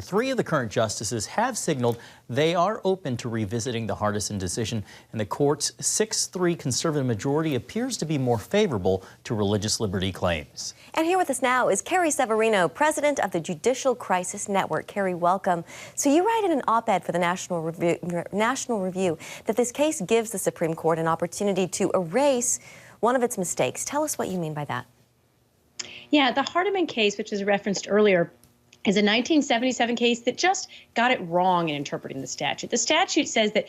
Three of the current justices have signaled they are open to revisiting the partisan decision, and the court's 6-3 conservative majority appears to be more favorable to religious liberty claims. And here with us now is Carrie Severino, president of the Judicial Crisis Network. Carrie, welcome. So you write in an op-ed for the National Review that this case gives the Supreme Court an opportunity to erase one of its mistakes. Tell us what you mean by that. Yeah, the Hardiman case, which was referenced earlier, is a 1977 case that just got it wrong in interpreting the statute. The statute says that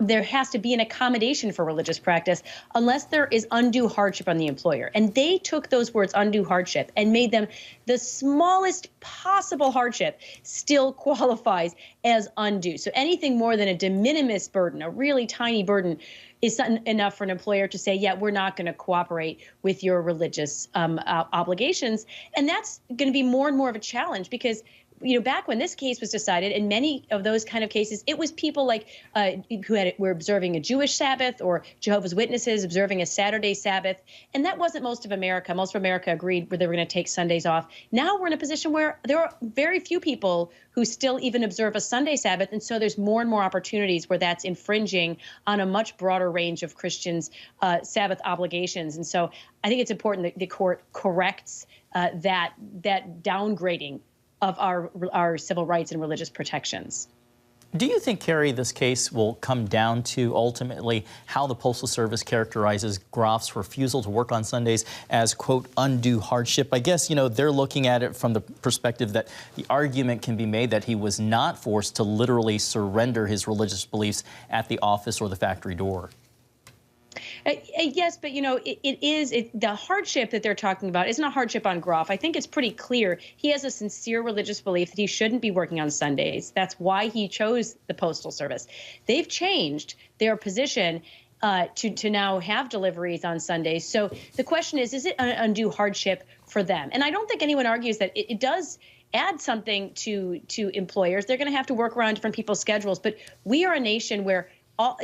there has to be an accommodation for religious practice unless there is undue hardship on the employer. And they took those words, undue hardship, and made them the smallest possible hardship still qualifies as undue. So anything more than a de minimis burden, a really tiny burden, is enough for an employer to say, yeah, we're not going to cooperate with your religious obligations. And that's going to be more and more of a challenge because, you know, back when this case was decided, in many of those kind of cases, it was people like who were observing a Jewish Sabbath or Jehovah's Witnesses observing a Saturday Sabbath. And that wasn't most of America. Most of America agreed where they were going to take Sundays off. Now we're in a position where there are very few people who still even observe a Sunday Sabbath. And so there's more and more opportunities where that's infringing on a much broader range of Christians' Sabbath obligations. And so I think it's important that the court corrects that downgrading of our civil rights and religious protections. Do you think, Carrie, this case will come down to ultimately how the Postal Service characterizes Groff's refusal to work on Sundays as, quote, undue hardship? I guess, you know, they're looking at it from the perspective that the argument can be made that he was not forced to literally surrender his religious beliefs at the office or the factory door. Yes, but, you know, the hardship that they're talking about isn't a hardship on Groff. I think it's pretty clear he has a sincere religious belief that he shouldn't be working on Sundays. That's why he chose the Postal Service. They've changed their position to now have deliveries on Sundays. So the question is it an undue hardship for them? And I don't think anyone argues that it does add something to employers. They're going to have to work around different people's schedules. But we are a nation where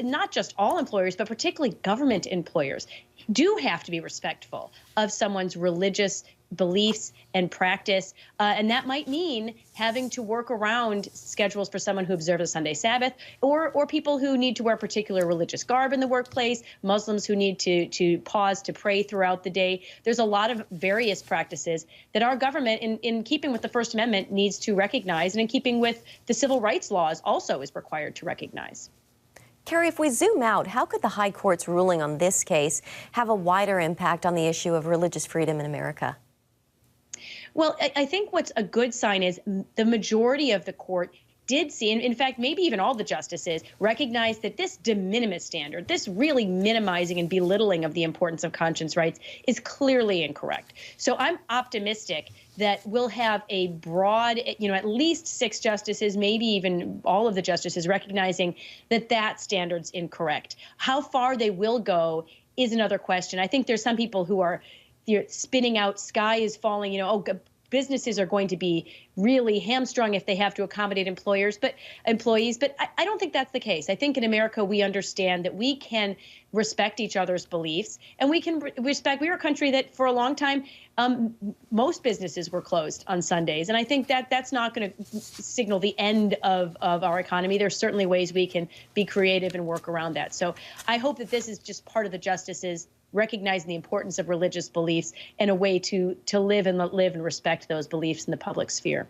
not just all employers, but particularly government employers, do have to be respectful of someone's religious beliefs and practice. And that might mean having to work around schedules for someone who observes a Sunday Sabbath, or people who need to wear particular religious garb in the workplace, Muslims who need to pause to pray throughout the day. There's a lot of various practices that our government, in keeping with the First Amendment, needs to recognize, and in keeping with the civil rights laws also is required to recognize. Carrie, if we zoom out, how could the High Court's ruling on this case have a wider impact on the issue of religious freedom in America? Well, I think what's a good sign is the majority of the court did see, and in fact, maybe even all the justices, recognize that this de minimis standard, this really minimizing and belittling of the importance of conscience rights, is clearly incorrect. So I'm optimistic that we'll have a broad, you know, at least 6 justices, maybe even all of the justices, recognizing that that standard's incorrect. How far they will go is another question. I think there's some people who are spinning out, sky is falling, you know, oh, businesses are going to be really hamstrung if they have to accommodate employees. But I don't think that's the case. I think in America, we understand that we can respect each other's beliefs, and we can respect. We are a country that for a long time, most businesses were closed on Sundays. And I think that that's not going to signal the end of our economy. There's certainly ways we can be creative and work around that. So I hope that this is just part of the justices recognizing the importance of religious beliefs and a way to live and respect those beliefs in the public sphere.